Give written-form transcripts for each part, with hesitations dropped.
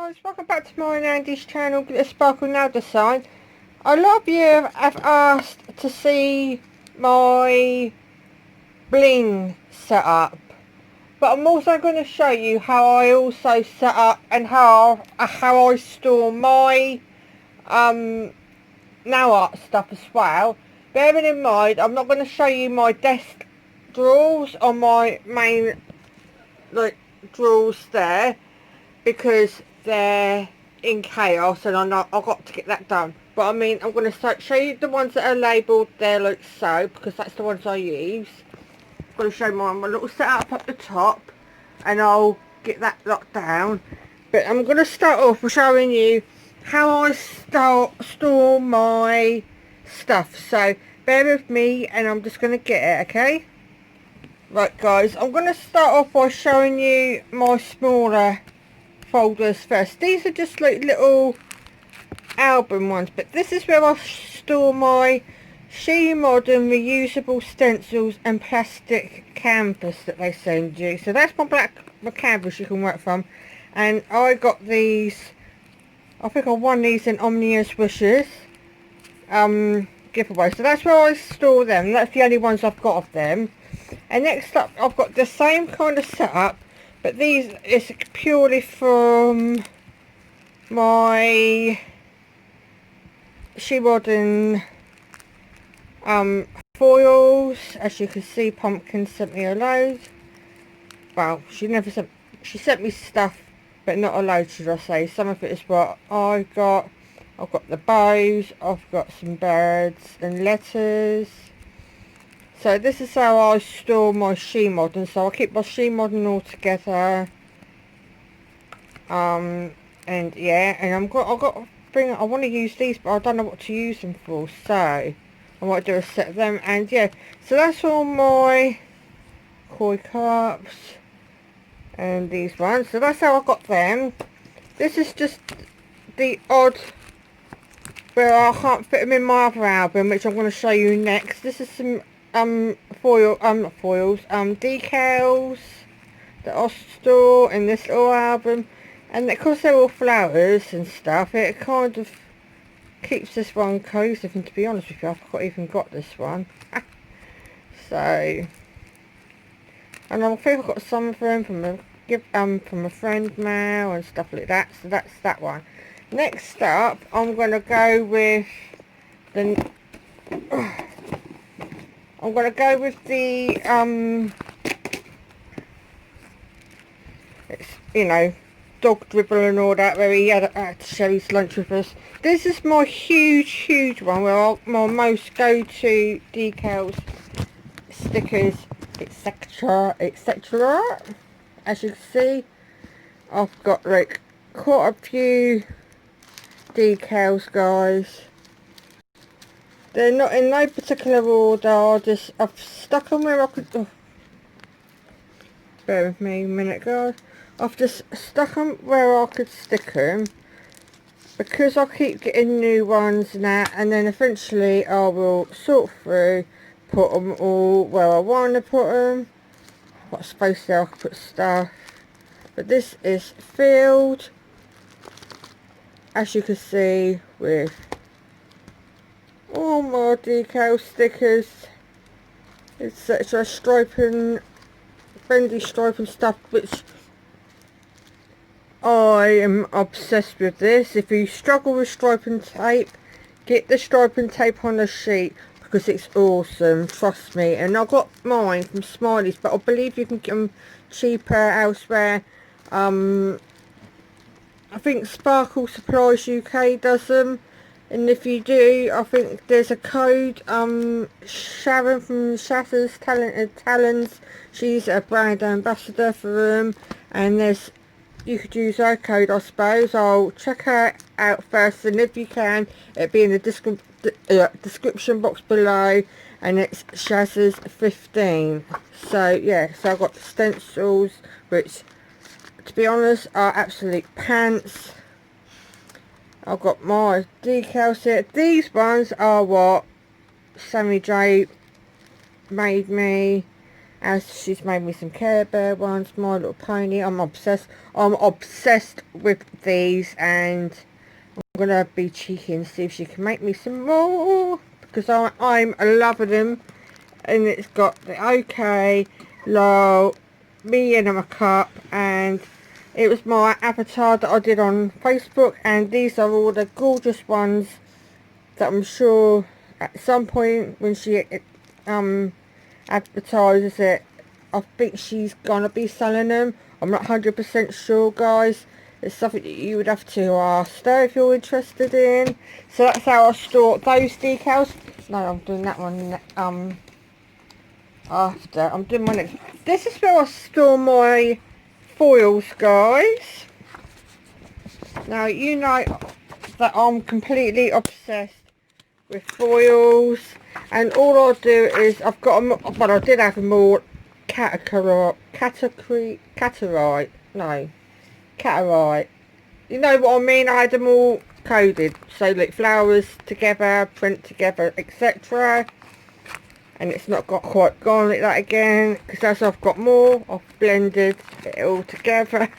guys, welcome back to mine and Andy's channel, Glitter Sparkle Nail Design. A lot of you have asked to see my bling setup, but I'm also going to show you how I also set up and how I store my nail art stuff as well. Bearing in mind, I'm not going to show you my desk drawers on my main drawers there, because they're in chaos and I've got to get that done. But I mean, I'm going to show you the ones that are labelled there like so, because that's the ones I use. I'm going to show my little setup up the top, and I'll get that locked down. But I'm going to start off with showing you how I store my stuff. So bear with me and I'm just going to get it, okay? Right guys, I'm going to start off by showing you my smaller folders first. These are just like little album ones, but this is where I store my She Modern reusable stencils and plastic canvas that they send you. So that's my canvas you can work from, and I got these, I think I won these in Omnia's Wishes giveaway. So that's where I store them. That's the only ones I've got of them. And next up, I've got the same kind of setup, but these is purely from my She Modern foils. As you can see, Pumpkin sent me a load. Well, she sent me stuff, but not a load, should I say. Some of it is what I got. I've got the bows, I've got some birds and letters. So this is how I store my She Modern. So I keep my She Modern all together. And yeah, and I've got to bring. I want to use these, but I don't know what to use them for. So I might do a set of them. And yeah, so that's all my koi cups and these ones. So that's how I got them. This is just the odd where I can't fit them in my other album, which I'm going to show you next. This is some decals that I store in this little album, and because they're all flowers and stuff, it kind of keeps this one cohesive. And to be honest with you, I've even got this one. So, and I think I've got some of them from a friend mail and stuff like that. So that's that one. Next up, I'm going to go with the it's, you know, dog dribble and all that, where he had to share his lunch with us. This is my huge one, where my most go-to decals, stickers, etc. As you can see, I've got like quite a few decals, guys. They're not in no particular order. I've stuck them where I could. Oh, bear with me a minute, guys. I've just stuck them where I could stick them, because I keep getting new ones and that, and then eventually I will sort through, put them all where I want to put them. What space there I could put stuff. But this is filled, as you can see, with all my decal stickers, etc. Striping, bendy striping stuff, which I am obsessed with this. If you struggle with striping tape, get the striping tape on the sheet, because it's awesome, trust me. And I got mine from Smiley's, but I believe you can get them cheaper elsewhere. I think Sparkle Supplies UK does them, and if you do, I think there's a code. Sharon from Shatter's Talented Talons, she's a brand ambassador for them, and you could use her code, I suppose. I'll check her out first, and if you can, it'll be in the description box below, and it's Shazza's 15. So yeah, so I've got stencils, which, to be honest, are absolute pants. I've got my decals here. These ones are what Sammy J made me. As she's made me some Care Bear ones, My Little Pony. I'm obsessed with these, and I'm gonna be cheeky and see if she can make me some more, because I'm loving them. And it's got the OK, low, me and a cup, and it was my avatar that I did on Facebook, and these are all the gorgeous ones that I'm sure at some point when she advertises it, I think she's gonna be selling them. I'm not 100% sure, guys. It's something that you would have to ask her if you're interested in. So that's how I store those decals. No, I'm doing that one after. I'm doing my next. This is where I store my foils, guys. Now you know that I'm completely obsessed with foils, and all I do is I've got them, but I did have them all catarite, you know what I mean. I had them all coded, so like flowers together, print together, etc. And it's not got quite gone like that again, because as I've got more, I've blended it all together.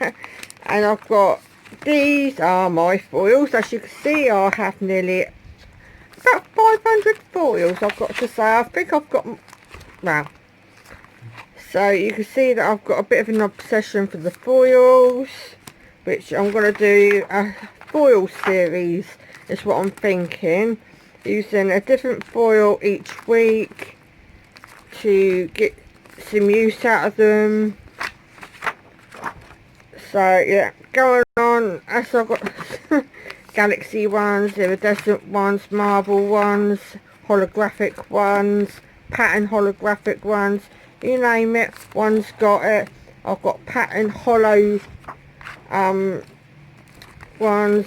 And I've got, these are my foils. As you can see, I have nearly about 500 foils, I've got to say. I think I've got, well, so you can see that I've got a bit of an obsession for the foils, which I'm going to do a foil series is what I'm thinking, using a different foil each week to get some use out of them. So yeah, going on, as I've got galaxy ones, iridescent ones, marble ones, holographic ones, pattern holographic ones, you name it, one's got it. I've got pattern hollow ones,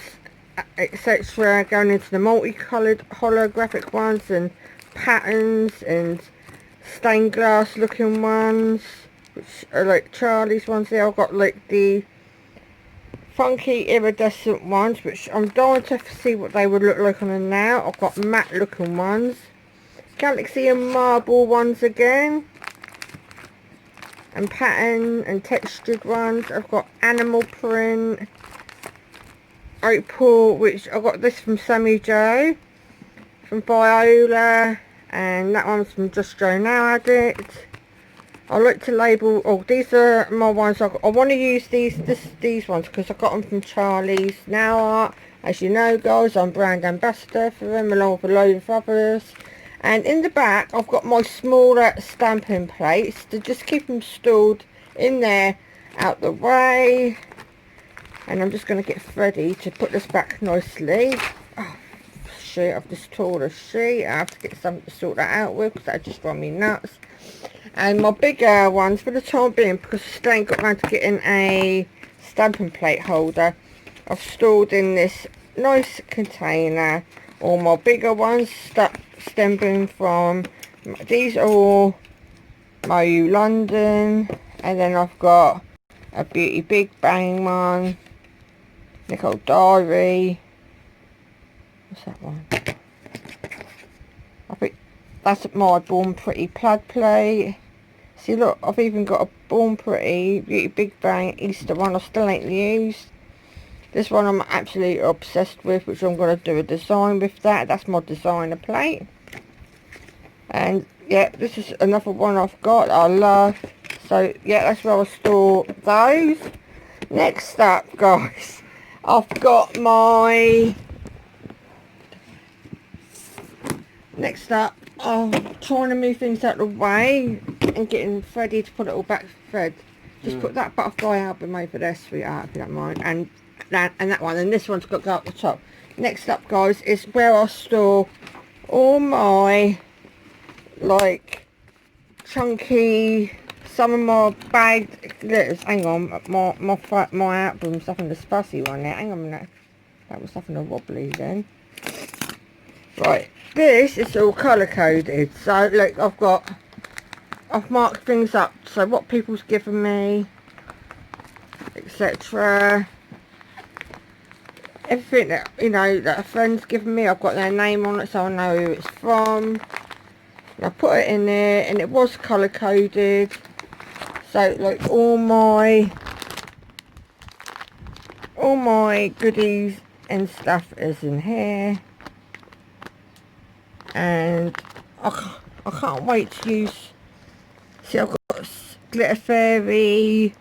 etc., going into the multicoloured holographic ones, and patterns, and stained glass looking ones, which are like Charlie's ones there. I've got like the funky iridescent ones, which I'm dying to see what they would look like on them now. I've got matte looking ones, galaxy and marble ones again, and pattern and textured ones. I've got animal print, opal, which I got this from Sammy Joe from Viola, and that one's from Just Joe Now Addict. I like to label, oh, these are my ones. I want to use these ones because I got them from Charlie's Now Art. As you know, guys, I'm brand ambassador for them along with a load of others. And in the back, I've got my smaller stamping plates to just keep them stored in there out the way. And I'm just going to get ready to put this back nicely. Oh, shit, I've just tore the sheet. I have to get something to sort that out with because that just drives me nuts. And my bigger ones, for the time being, because I still ain't got around to getting a stamping plate holder, I've stored in this nice container all my bigger ones stemming from, these are all Moyu London, and then I've got a Beauty Big Bang one, Nicole Diary, what's that one? I think that's my Born Pretty plaid plate. See, look, I've even got a Born Pretty Beauty Big Bang Easter one I still ain't used. This one I'm absolutely obsessed with, which I'm going to do a design with that. That's my designer plate. And yeah, this is another one I've got that I love. So yeah, that's where I store those. Next up, guys, I've got my... Next up, I'm trying to move things out of the way and getting ready to put it all back to thread. Just put that butterfly album over there, sweetheart, if you don't mind. And that one, and this one's got to go up the top. Next up, guys, is where I store all my, like, chunky, some of my bagged letters. Hang on, my album, stuff in the spicy one there. Hang on a minute. That was stuff in the wobbly then. Right, this is all colour coded. So look, I've marked things up. So what people's given me, etc. Everything that, you know, that a friend's given me, I've got their name on it so I know who it's from. And I put it in there, and it was colour coded. So like all my goodies and stuff is in here. And I can't wait to use. See, I've got Glitter Fairy,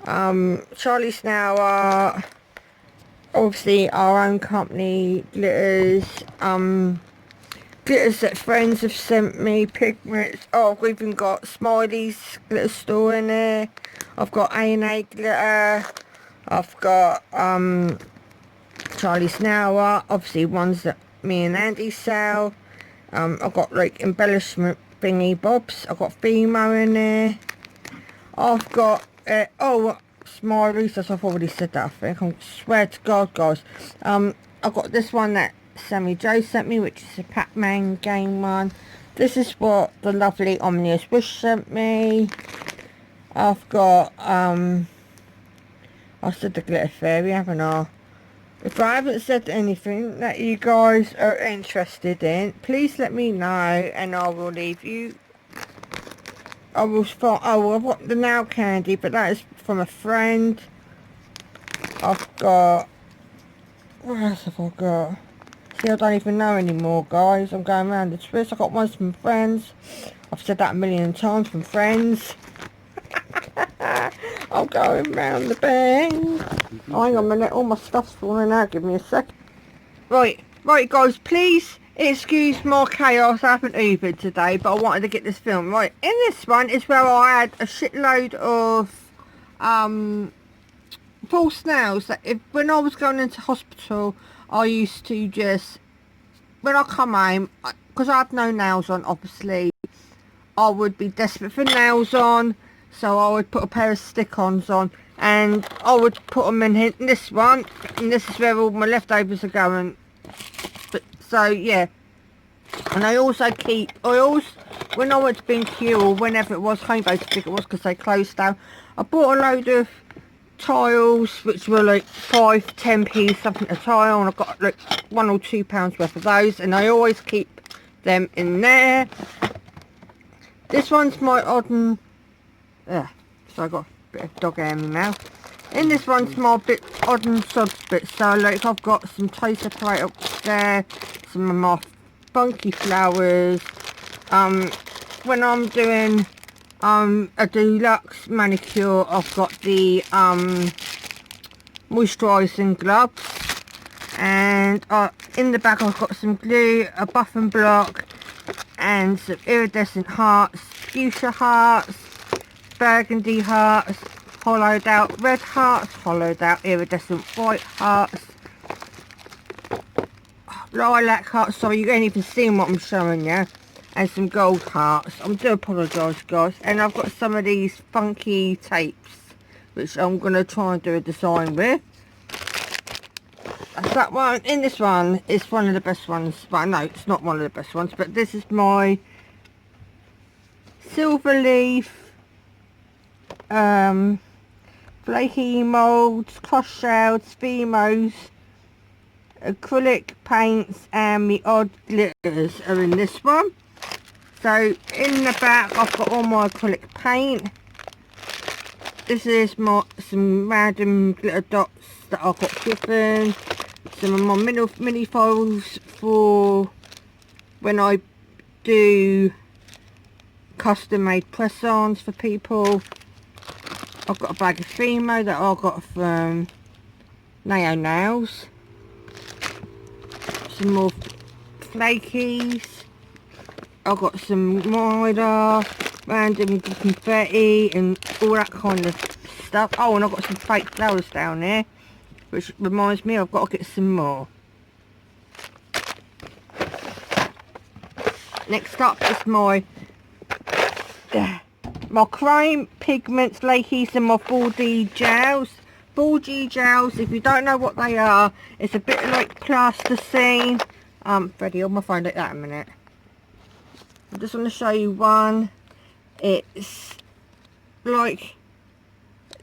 Charlie Snower, obviously our own company glitters, glitters that friends have sent me, pigments. Oh, I've even got Smiley's glitter store in there. I've got A&A glitter. I've got Charlie Snower, obviously ones that me and Andy sell. I've got like embellishment thingy bobs. I've got Fimo in there. I've got Smiley's, as I've already said that, I think. I swear to God, guys. I've got this one that Sammy Joe sent me, which is a Pac-Man game one. This is what the lovely Omnius Wish sent me. I've got I said the Glitter Fairy, haven't I? If I haven't said anything that you guys are interested in, please let me know, and I will leave you. I've got the nail candy, but that is from a friend. I've got, what else have I got? See, I don't even know anymore, guys. I'm going around the twist. I got ones from friends. I've said that a million times, from friends. I'm going round the bend. Oh, hang on a minute, all my stuff's falling out. Give me a sec. Right, guys, please excuse my chaos. I haven't Ubered today, but I wanted to get this film. Right, in this one is where I had a shitload of false nails that when I was going into hospital, I used to just, when I come home, because I had no nails on, obviously, I would be desperate for nails on, so I would put a pair of stick-ons on, and I would put them in this one, and this is where all my leftovers are going. But, so yeah, and I also when I went to B&Q or whenever it was, Home Base, I think it was, because they closed down, I bought a load of tiles which were like 5-10p something a tile, and I got like £1 or £2 worth of those, and I always keep them in there. This one's my odd and so I got a bit of dog hair in my mouth. In this one's my odd and sods bits. So like I've got some toaster plate up there, some of my funky flowers. When I'm doing a deluxe manicure, I've got the moisturising gloves, and in the back I've got some glue, a buff and block, and some iridescent hearts, fuchsia hearts, burgundy hearts, hollowed out red hearts, hollowed out iridescent white hearts, lilac hearts, sorry you ain't even seen what I'm showing you, and some gold hearts. I do apologise, guys. And I've got some of these funky tapes which I'm going to try and do a design with. That one, in this one, is one of the best ones. Well, no, it's not one of the best ones, but this is my silver leaf, flaky moulds, cross shells, Fimos, acrylic paints, and the odd glitters are in this one. So in the back I've got all my acrylic paint. This is some random glitter dots that I've got given. Some of my mini foils for when I do custom made press-ons for people. I've got a bag of Fimo that I got from Neo Nails. Some more flakies. I've got some Rider, random confetti and all that kind of stuff. Oh, and I've got some fake flowers down there, which reminds me I've got to get some more. Next up is my cream pigments, lakies, and my 4D gels. 4G gels, if you don't know what they are, it's a bit like plasticine. Freddie, on my phone like that a minute. I just want to show you one. It's like,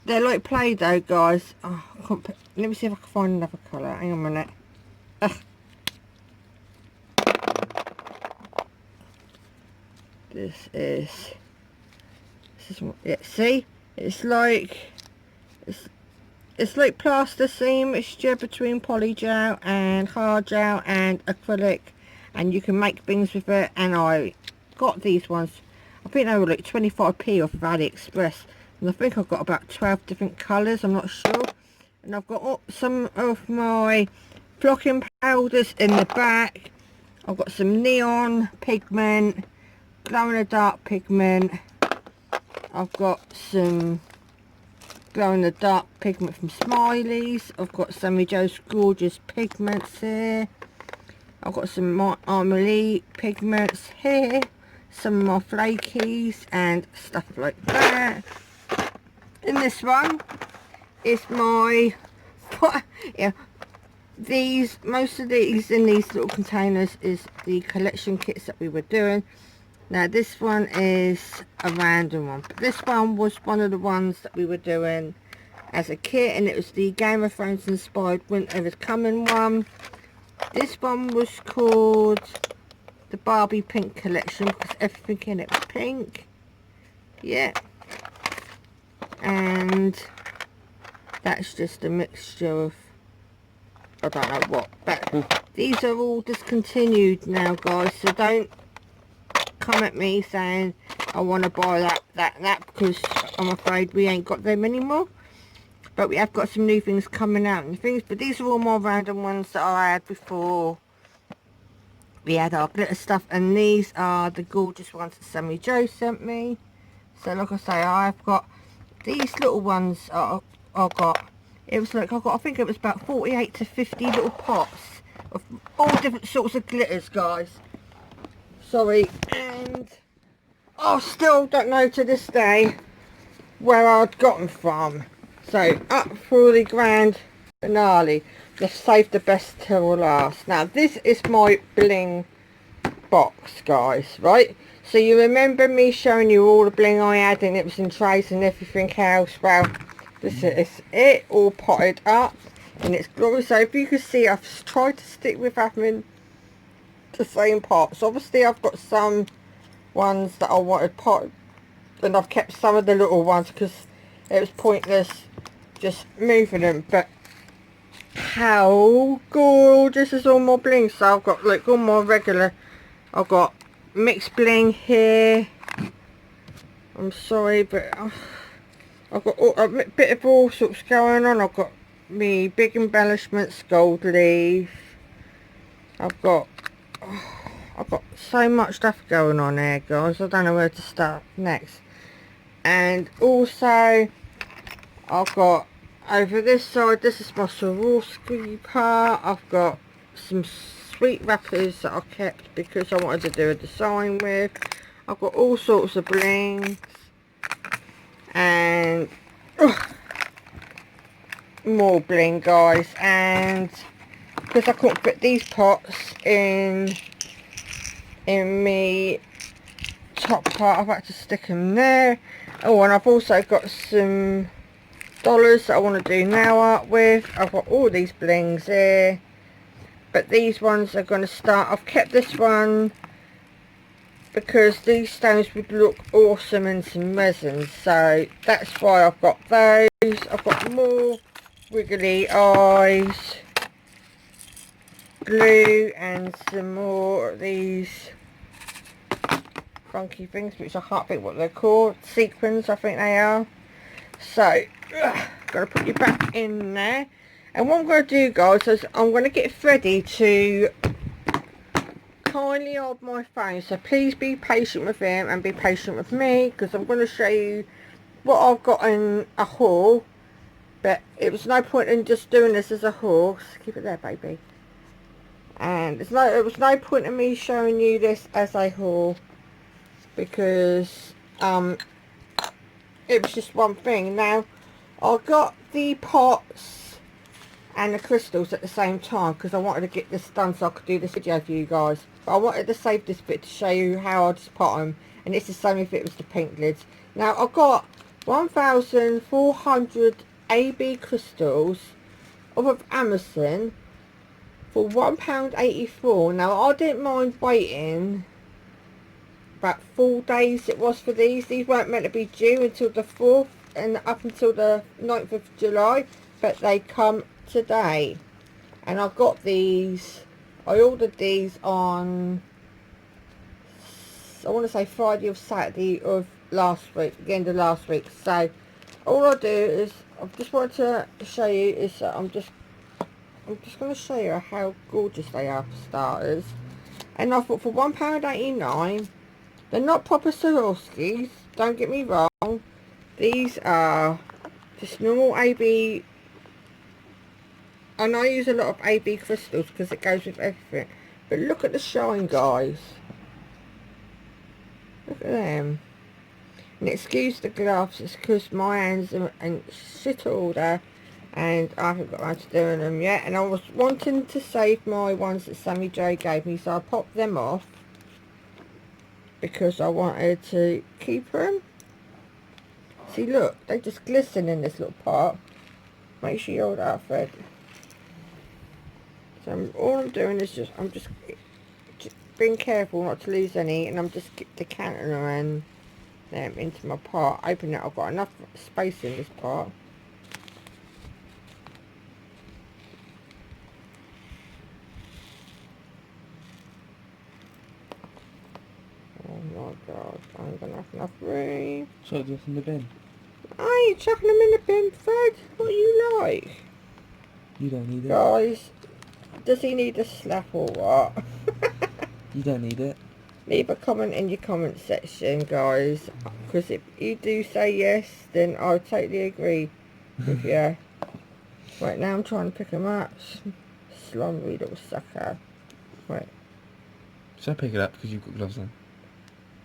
they're like Play-Doh, guys. Oh, I can't put, let me see if I can find another colour. Hang on a minute. This is what, yeah, see, it's like it's like plasticine mixture between polygel and hard gel and acrylic, and you can make things with it. And I got these ones, I think they were like 25p off of AliExpress, and I think I've got about 12 different colours, I'm not sure. And I've got some of my flocking powders in the back. I've got some neon pigment, glow in the dark pigment. I've got some glow in the dark pigment from Smileys. I've got Sammy Joe's gorgeous pigments here. I've got some Armely pigments here. Some of my flakies and stuff like that. And this one is my yeah, most of these in these little containers is the collection kits that we were doing. Now this one is a random one, but this one was one of the ones that we were doing as a kit, and it was the Game of Thrones inspired Winter is Coming one. This one was called the Barbie Pink collection because everything in it was pink. Yeah, and that's just a mixture of I don't know what, but these are all discontinued now, guys, so don't come at me saying I want to buy that because I'm afraid we ain't got them anymore. But we have got some new things coming out and things, but these are all more random ones that I had before we had our glitter stuff, and these are the gorgeous ones that Sammy Joe sent me. So like I say, I've got these little ones I got. It was like I think it was about 48 to 50 little pots of all different sorts of glitters, guys. Sorry, and I still don't know to this day where I'd got them from. So up for the grand finale. Just save the best till last. Now this is my bling box, guys, right? So you remember me showing you all the bling I had, and it was in trays and everything else. Well, this is it, all potted up, and it's glorious. So if you can see, I've tried to stick with having the same pots. Obviously I've got some ones that I wanted potted, and I've kept some of the little ones because it was pointless just moving them. But how gorgeous is all my bling. So I've got like all my regular, I've got mixed bling here. I'm sorry, but I've got a bit of all sorts going on. I've got me big embellishments, gold leaf. I've got so much stuff going on there, guys. I don't know where to start next. And also I've got over this side, this is my Swarovski part. I've got some sweet wrappers that I kept because I wanted to do a design with. I've got all sorts of blings and more bling, guys. And because I couldn't fit these pots in me top part, I've had to stick them there. Oh, and I've also got some dollars that I want to do nail art with. I've got all these blings here, but these ones are going to start. I've kept this one because these stones would look awesome in some resin, so that's why I've got those. I've got more wiggly eyes glue and some more of these funky things which I can't think what they're called. Sequins, I think they are. So gotta put you back in there, and what I'm going to do, guys, is I'm going to get Freddie to kindly hold my phone, so please be patient with him and be patient with me, because I'm going to show you what I've got in a haul. But it was no point in just doing this as a haul. Keep it there, baby. And it was no point in me showing you this as a haul because it was just one thing. Now I got the pots and the crystals at the same time because I wanted to get this done so I could do this video for you guys, but I wanted to save this bit to show you how I just pot them, and it's the same if it was the pink lids. Now I got 1,400 AB crystals off of Amazon for £1.84. Now I didn't mind waiting about 4 days it was for these. These weren't meant to be due until the 4th and up until the 9th of July, but they come today. And I got these, I ordered these on, I want to say Friday or Saturday of last week, the end of last week. So all I do is, I just wanted to show you is that I'm just going to show you how gorgeous they are for starters. And I thought for £1.89, they're not proper Swarovskis, don't get me wrong. These are just normal AB. And I use a lot of AB crystals because it goes with everything. But look at the shine, guys. Look at them. And excuse the gloves, it's because my hands are in shit order and I haven't got around to doing them yet. And I was wanting to save my ones that Sammy J gave me, so I popped them off because I wanted to keep them. See, look, they just glisten in this little pot. Make sure you hold it up, Fred. So all I'm doing is I'm just being careful not to lose any, and I'm just decanting them into my pot. Open it, I've got enough space in this pot. Oh my god, I'm gonna have enough room. So just in the bin. I ain't chucking them in the bin, Fred. What do you like? You don't need it. Guys, does he need a slap or what? You don't need it. Leave a comment in your comment section, guys, because if you do say yes, then I totally agree with you. Right, now I'm trying to pick him up. Slumbery little sucker. Right. Should I pick it up because you've got gloves on?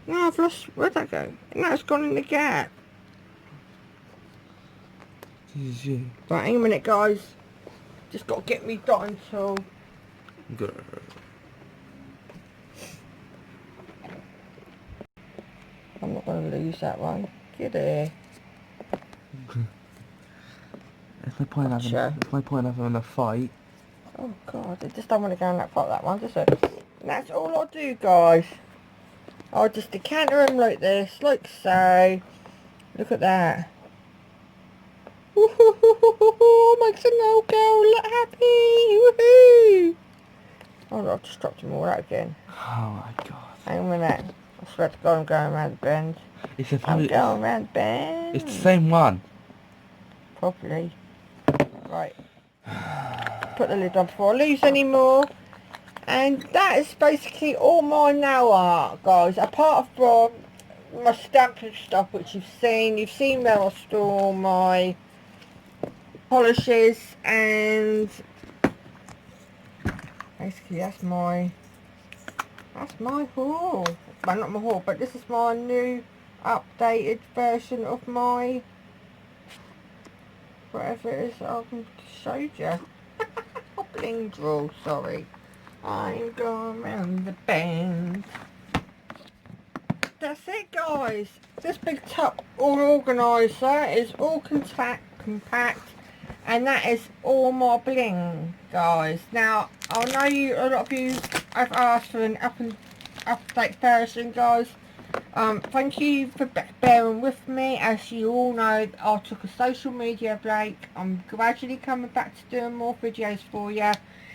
No, I've lost. Where'd that go? No, it's gone in the gap. This is you. Right, hang a minute, guys. Just got to get me dotting tool. Good. I'm not going to lose that one. Get here. There's no point having a fight. Oh god, I just don't want to go in that pot, that one, does it? And that's all I do, guys. I'll just decanter them like this, like so. Look at that. Woohoo! Makes a little girl look happy. Woohoo! Oh no, I've just dropped them all out again. Oh my god. Hang on a minute. I swear to God, I'm going around the bend. I'm going around the bend. It's the same one. Probably. Right. Put the lid on before I lose any more. And that is basically all my nail art, guys. Apart from my stamping stuff, which you've seen. You've seen where I store my polishes, and basically that's my haul. Well, not my haul, but this is my new updated version of my whatever it is I can show you. Bling draw, sorry. I'm going round the bend. That's it, guys. This big tub all organiser is all compact, and that is all my bling, guys. Now I know a lot of you have asked for an update version, guys. Thank you for bearing with me. As you all know, I took a social media break. I'm gradually coming back to doing more videos for you.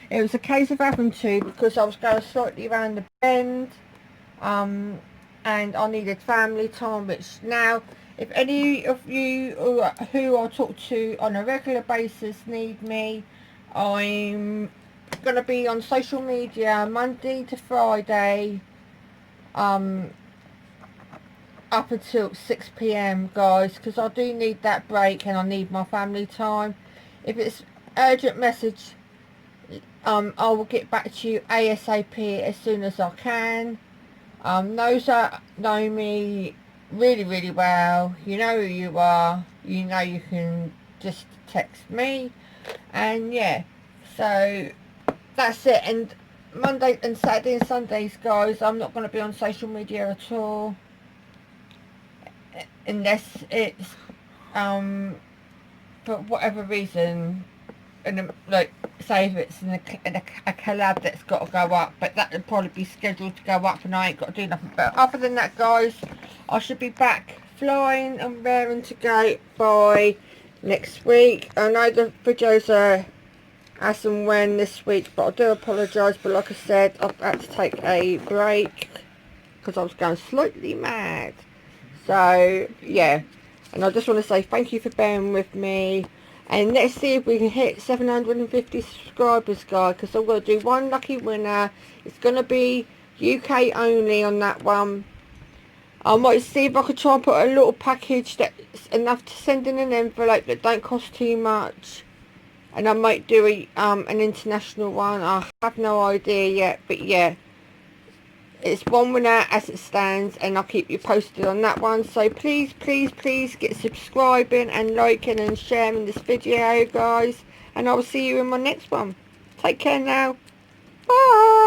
It was a case of having to, because I was going slightly around the bend, and I needed family time, which now, if any of you who I talk to on a regular basis need me, I'm going to be on social media Monday to Friday, up until 6 PM, guys, because I do need that break and I need my family time. If it's urgent message, I will get back to you ASAP as soon as I can. Those that know me really well, you know who you are, you know you can just text me, and yeah, so that's it. And Monday and Saturday and Sundays, guys, I'm not going to be on social media at all, unless it's for whatever reason, and like say if it's a collab that's got to go up, but that will probably be scheduled to go up and I ain't got to do nothing. But other than that, guys, I should be back flying and raring to go by next week. I know the videos are as and when this week, but I do apologise. But like I said, I've had to take a break because I was going slightly mad. So yeah, and I just want to say thank you for bearing with me, and let's see if we can hit 750 subscribers, guys, because I'm going to do one lucky winner. It's going to be UK only on that one. I might see if I could try and put a little package that's enough to send in an envelope that don't cost too much, and I might do an international one. I have no idea yet, but yeah, it's one winner as it stands, and I'll keep you posted on that one. So please, please, please get subscribing and liking and sharing this video, guys, and I will see you in my next one. Take care now. Bye.